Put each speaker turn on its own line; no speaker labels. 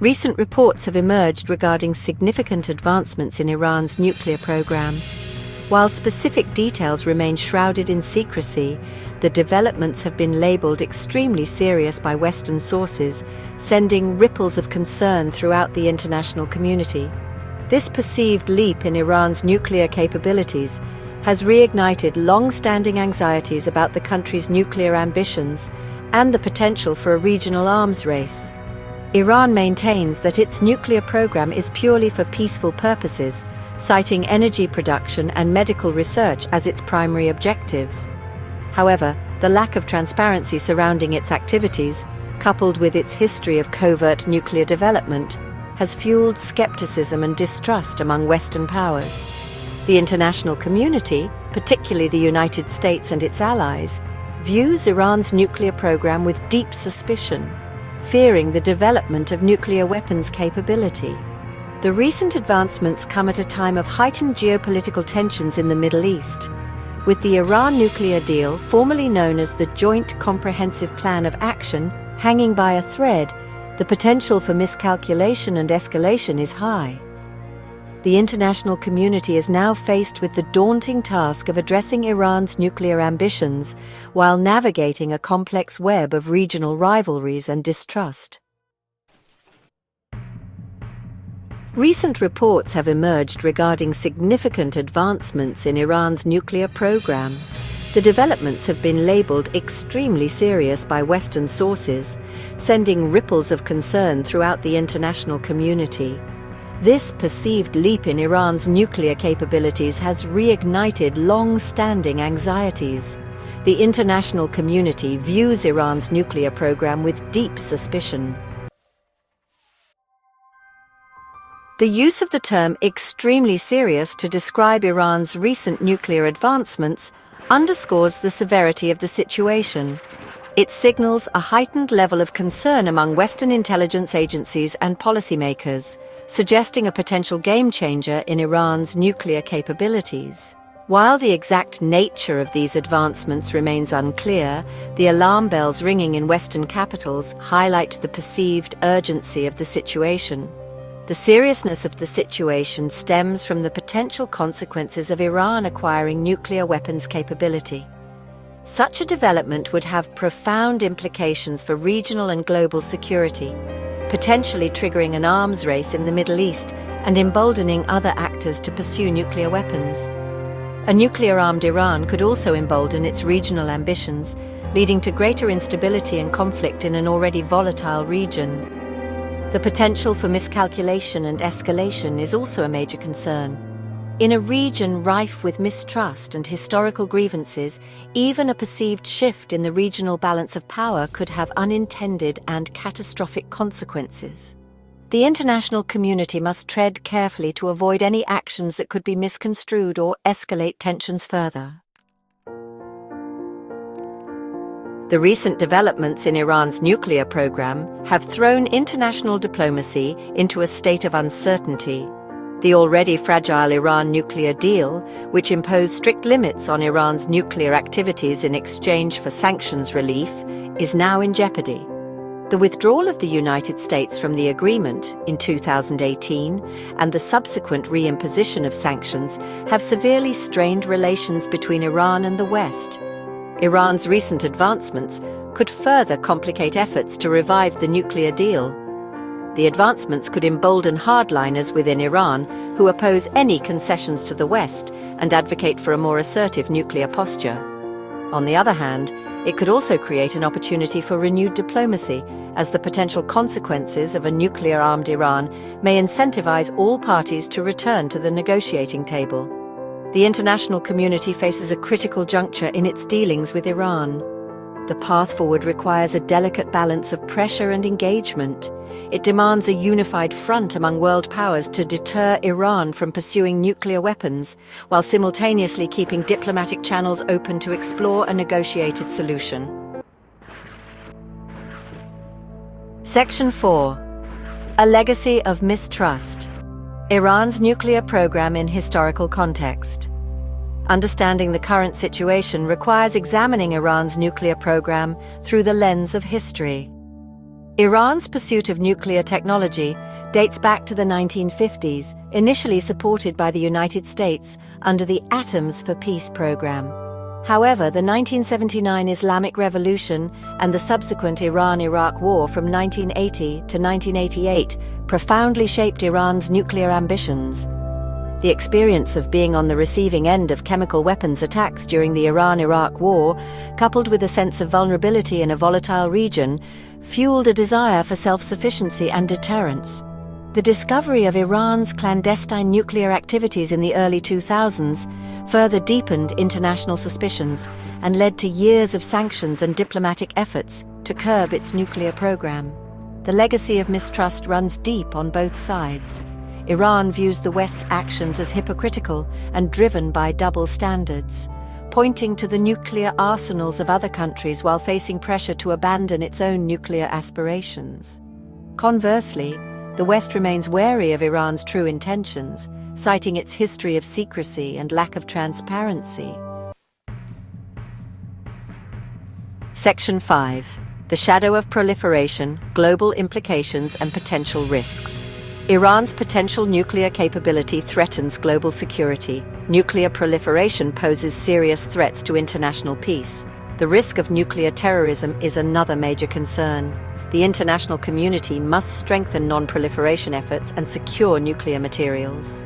Recent reports have emerged regarding significant advancements in Iran's nuclear program. While specific details remain shrouded in secrecy, the developments have been labeled extremely serious by Western sources, sending ripples of concern throughout the international community. This perceived leap in Iran's nuclear capabilities has reignited long-standing anxieties about the country's nuclear ambitions and the potential for a regional arms race. Iran maintains that its nuclear program is purely for peaceful purposes, citing energy production and medical research as its primary objectives. However, the lack of transparency surrounding its activities, coupled with its history of covert nuclear development, has fueled skepticism and distrust among Western powers. The international community, particularly the United States and its allies, views Iran's nuclear program with deep suspicion, fearing the development of nuclear weapons capability. The recent advancements come at a time of heightened geopolitical tensions in the Middle East. With the Iran nuclear deal, formerly known as the Joint Comprehensive Plan of Action, hanging by a thread, the potential for miscalculation and escalation is high. The international community is now faced with the daunting task of addressing Iran's nuclear ambitions while navigating a complex web of regional rivalries and distrust. Recent reports have emerged regarding significant advancements in Iran's nuclear program. The developments have been labeled extremely serious by Western sources, sending ripples of concern throughout the international community. This perceived leap in Iran's nuclear capabilities has reignited long-standing anxieties. The international community views Iran's nuclear program with deep suspicion. The use of the term extremely serious to describe Iran's recent nuclear advancements underscores the severity of the situation. It signals a heightened level of concern among Western intelligence agencies and policymakers, suggesting a potential game-changer in Iran's nuclear capabilities. While the exact nature of these advancements remains unclear, the alarm bells ringing in Western capitals highlight the perceived urgency of the situation. The seriousness of the situation stems from the potential consequences of Iran acquiring nuclear weapons capability. Such a development would have profound implications for regional and global security, potentially triggering an arms race in the Middle East and emboldening other actors to pursue nuclear weapons. A nuclear-armed Iran could also embolden its regional ambitions, leading to greater instability and conflict in an already volatile region. The potential for miscalculation and escalation is also a major concern. In a region rife with mistrust and historical grievances, even a perceived shift in the regional balance of power could have unintended and catastrophic consequences. The international community must tread carefully to avoid any actions that could be misconstrued or escalate tensions further. The recent developments in Iran's nuclear program have thrown international diplomacy into a state of uncertainty. The already fragile Iran nuclear deal, which imposed strict limits on Iran's nuclear activities in exchange for sanctions relief, is now in jeopardy. The withdrawal of the United States from the agreement in 2018 and the subsequent reimposition of sanctions have severely strained relations between Iran and the West. Iran's recent advancements could further complicate efforts to revive the nuclear deal. The advancements could embolden hardliners within Iran who oppose any concessions to the West and advocate for a more assertive nuclear posture. On the other hand, it could also create an opportunity for renewed diplomacy, as the potential consequences of a nuclear-armed Iran may incentivize all parties to return to the negotiating table. The international community faces a critical juncture in its dealings with Iran. The path forward requires a delicate balance of pressure and engagement. It demands a unified front among world powers to deter Iran from pursuing nuclear weapons, while simultaneously keeping diplomatic channels open to explore a negotiated solution. Section 4. A legacy of mistrust. Iran's nuclear program in historical context. Understanding the current situation requires examining Iran's nuclear program through the lens of history. Iran's pursuit of nuclear technology dates back to the 1950s, initially supported by the United States under the Atoms for Peace program. However, the 1979 Islamic Revolution and the subsequent Iran-Iraq War from 1980 to 1988 profoundly shaped Iran's nuclear ambitions. The experience of being on the receiving end of chemical weapons attacks during the Iran-Iraq War, coupled with a sense of vulnerability in a volatile region, fueled a desire for self-sufficiency and deterrence. The discovery of Iran's clandestine nuclear activities in the early 2000s further deepened international suspicions and led to years of sanctions and diplomatic efforts to curb its nuclear program. The legacy of mistrust runs deep on both sides. Iran views the West's actions as hypocritical and driven by double standards, pointing to the nuclear arsenals of other countries while facing pressure to abandon its own nuclear aspirations. Conversely, the West remains wary of Iran's true intentions, citing its history of secrecy and lack of transparency. Section 5. The Shadow of Proliferation, Global Implications and Potential Risks. Iran's potential nuclear capability threatens global security. Nuclear proliferation poses serious threats to international peace. The risk of nuclear terrorism is another major concern. The international community must strengthen non-proliferation efforts and secure nuclear materials.